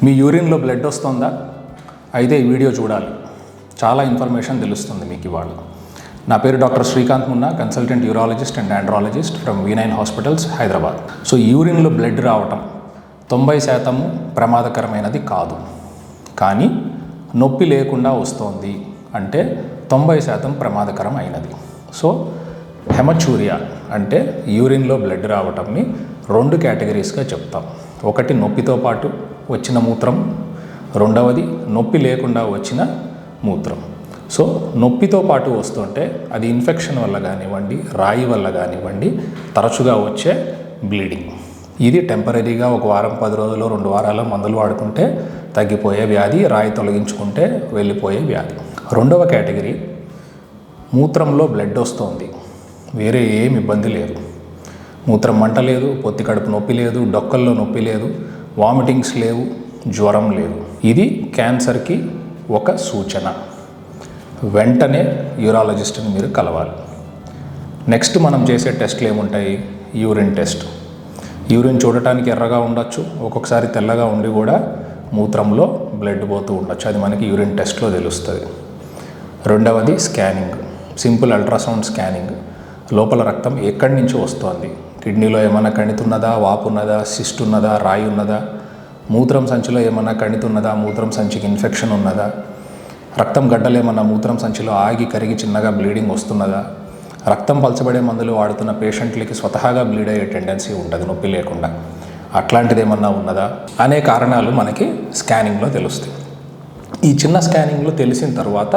మీ యూరిన్లో blood వస్తుందా? అయితే ఈ వీడియో చూడాలి. చాలా ఇన్ఫర్మేషన్ తెలుస్తుంది మీకు ఇవాళ. నా పేరు doctor Srikanth Munna, consultant urologist and andrologist from V9 hospitals, Hyderabad. So యూరిన్లో బ్లడ్ రావటం 90% ప్రమాదకరమైనది కాదు, కానీ నొప్పి లేకుండా వస్తోంది అంటే 90% ప్రమాదకరం అయినది. సో హెమచూరియా అంటే యూరిన్లో బ్లడ్ రావటంని 2 కేటగిరీస్గా చెప్తాం. ఒకటి నొప్పితో పాటు వచ్చిన మూత్రం, రెండవది నొప్పి లేకుండా వచ్చిన మూత్రం. సో నొప్పితో పాటు వస్తుంటే అది ఇన్ఫెక్షన్ వల్ల కానివ్వండి, రాయి వల్ల కానివ్వండి, తరచుగా వచ్చే బ్లీడింగ్. ఇది టెంపరీగా 1 వారం, 10 రోజులు, 2 వారాల మందులు వాడుకుంటే తగ్గిపోయే వ్యాధి, రాయి తొలగించుకుంటే వెళ్ళిపోయే వ్యాధి. రెండవ కేటగిరీ మూత్రంలో బ్లడ్ వస్తుంది, వేరే ఏమి ఇబ్బంది లేదు, మూత్రం మంట లేదు, పొత్తి కడుపు నొప్పి లేదు, డొక్కల్లో నొప్పి లేదు, వామిటింగ్స్ లేవు, జ్వరం లేదు. ఇది క్యాన్సర్కి ఒక సూచన. వెంటనే యూరాలజిస్ట్ని మీరు కలవాలి. నెక్స్ట్ మనం చేసే టెస్ట్లు ఏముంటాయి? Urine test. యూరిన్ చూడటానికి ఎర్రగా ఉండొచ్చు, ఒక్కొక్కసారి తెల్లగా ఉండి కూడా మూత్రంలో బ్లడ్ పోతూ ఉండొచ్చు. అది మనకి యూరిన్ టెస్ట్లో తెలుస్తుంది. రెండవది స్కానింగ్, సింపుల్ అల్ట్రాసౌండ్ స్కానింగ్. లోపల రక్తం ఎక్కడి నుంచి వస్తుంది, కిడ్నీలో ఏమైనా కణితున్నదా, వాపు ఉన్నదా, సిస్ట్ ఉన్నదా, రాయి ఉన్నదా, మూత్రం సంచిలో ఏమైనా కణితున్నదా, మూత్రం సంచికి ఇన్ఫెక్షన్ ఉన్నదా, రక్తం గడ్డలు ఏమన్నా మూత్రం సంచిలో ఆగి కరిగి చిన్నగా బ్లీడింగ్ వస్తున్నదా, రక్తం పలచబడే మందులు వాడుతున్న పేషెంట్లకి స్వతహాగా బ్లీడ్ అయ్యే టెండెన్సీ ఉంటుంది నొప్పి లేకుండా, అట్లాంటిది ఏమన్నా ఉన్నదా అనే కారణాలు మనకి స్కానింగ్లో తెలుస్తాయి. ఈ చిన్న స్కానింగ్లో తెలిసిన తర్వాత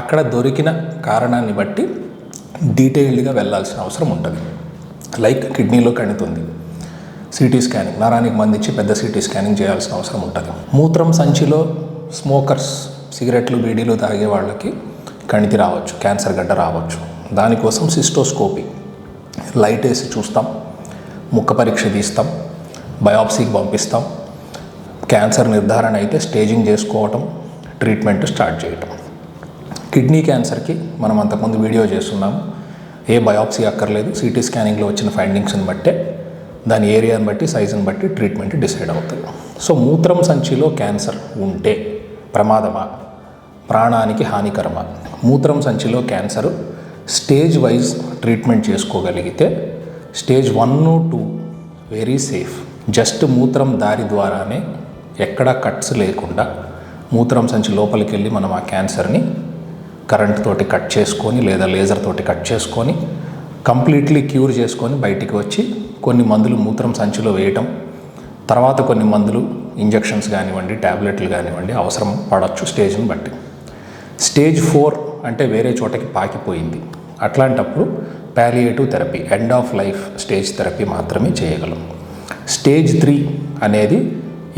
అక్కడ దొరికిన కారణాన్ని బట్టి డీటెయిల్డ్గా వెళ్ళాల్సిన అవసరం ఉంటుంది. లైక్ కిడ్నీలో కణితుంది, సిటీ స్కానింగ్, నరానికి మందించి పెద్ద సిటీ స్కానింగ్ చేయాల్సిన అవసరం ఉంటుంది. మూత్రం సంచిలో స్మోకర్స్, సిగరెట్లు, బీడీలు తాగే వాళ్ళకి కణితి రావచ్చు, క్యాన్సర్ గడ్డ రావచ్చు. దానికోసం సిస్టోస్కోపీ, లైట్ వేసి చూస్తాం, ముక్క పరీక్ష తీస్తాం, బయాప్సీకి పంపిస్తాం. క్యాన్సర్ నిర్ధారణ అయితే స్టేజింగ్ చేసుకోవటం, ట్రీట్మెంట్ స్టార్ట్ చేయటం. కిడ్నీ క్యాన్సర్కి మనం అంతకుముందు వీడియో చేస్తున్నాము. ఏ బయాప్సీ అక్కర్లేదు, సిటీ స్కానింగ్లో వచ్చిన ఫైండింగ్స్ని బట్టే, దాని ఏరియాని బట్టి, సైజుని బట్టి ట్రీట్మెంట్ డిసైడ్ అవుతుంది. సో మూత్రం సంచిలో క్యాన్సర్ ఉంటే ప్రమాదమా, ప్రాణానికి హానికరమా? మూత్రం సంచిలో క్యాన్సర్ స్టేజ్ వైజ్ ట్రీట్మెంట్ చేసుకోగలిగితే స్టేజ్ 1, 2 వెరీ సేఫ్. జస్ట్ మూత్రం దారి ద్వారానే ఎక్కడ కట్స్ లేకుండా మూత్రం సంచి లోపలికి వెళ్ళి మనం ఆ క్యాన్సర్ని కరెంట్ తోటి కట్ చేసుకొని లేదా లేజర్ తోటి కట్ చేసుకొని కంప్లీట్లీ క్యూర్ చేసుకొని బయటికి వచ్చి కొన్ని మందులు మూత్రం సంచిలో వేయటం, తర్వాత కొన్ని మందులు, ఇంజెక్షన్స్ కానివ్వండి, ట్యాబ్లెట్లు కానివ్వండి అవసరం పడవచ్చు స్టేజ్ని బట్టి. స్టేజ్ 4 అంటే వేరే చోటకి పాకిపోయింది, అట్లాంటప్పుడు palliative therapy, end of life stage therapy మాత్రమే చేయగలం. స్టేజ్ 3 అనేది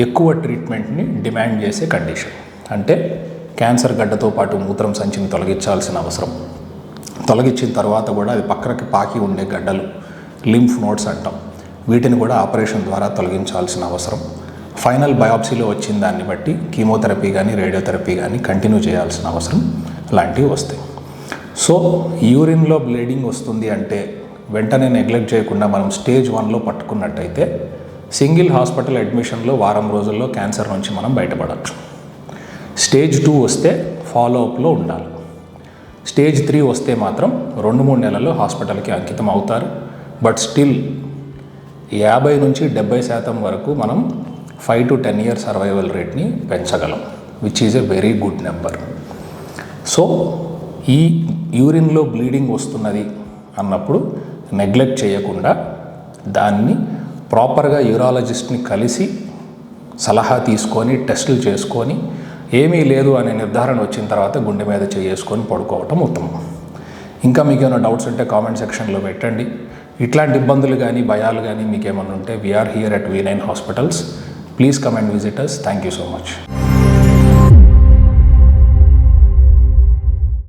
ఎక్కువ ట్రీట్మెంట్ని డిమాండ్ చేసే కండిషన్. అంటే క్యాన్సర్ గడ్డతో పాటు మూత్రం సంచిని తొలగించాల్సిన అవసరం, తొలగించిన తర్వాత కూడా అది పక్కకి పాకి ఉండే గడ్డలు, లింఫ్ నోడ్స్ అంటాం, వీటిని కూడా ఆపరేషన్ ద్వారా తొలగించాల్సిన అవసరం. ఫైనల్ బయాప్సీలో వచ్చిన దాన్ని బట్టి కీమోథెరపీ కానీ, రేడియోథెరపీ కానీ కంటిన్యూ చేయాల్సిన అవసరం లాంటివి వస్తాయి. సో యూరిన్లో బ్లీడింగ్ వస్తుంది అంటే వెంటనే నెగ్లెక్ట్ చేయకుండా మనం స్టేజ్ 1లో పట్టుకున్నట్టయితే సింగిల్ హాస్పిటల్ అడ్మిషన్లో వారం రోజుల్లో క్యాన్సర్ నుంచి మనం బయటపడవచ్చు. స్టేజ్ 2 వస్తే ఫాలోఅప్లో ఉండాలి. స్టేజ్ 3 వస్తే మాత్రం 2-3 నెలల్లో హాస్పిటల్కి అంకితం అవుతారు. బట్ స్టిల్ 50 నుంచి 70% వరకు మనం 5 to 10 year సర్వైవల్ రేట్ని పెంచగలం, which is a very good number. So ఈ యూరిన్లో బ్లీడింగ్ వస్తున్నది అన్నప్పుడు నెగ్లెక్ట్ చేయకుండా దాన్ని ప్రాపర్గా యూరాలజిస్ట్ని కలిసి సలహా తీసుకొని టెస్టులు చేసుకొని ఏమీ లేదు అనే నిర్ధారణ వచ్చిన తర్వాత గుండె మీద చేసుకొని పడుకోవటం ఉత్తమం. ఇంకా మీకు ఏమైనా డౌట్స్ ఉంటే కామెంట్ సెక్షన్లో పెట్టండి. ఇట్లాంటి ఇబ్బందులు కానీ, భయాలు కానీ మీకు ఏమైనా ఉంటే we are here at V9 hospitals. Please come and visit us. Thank you so much.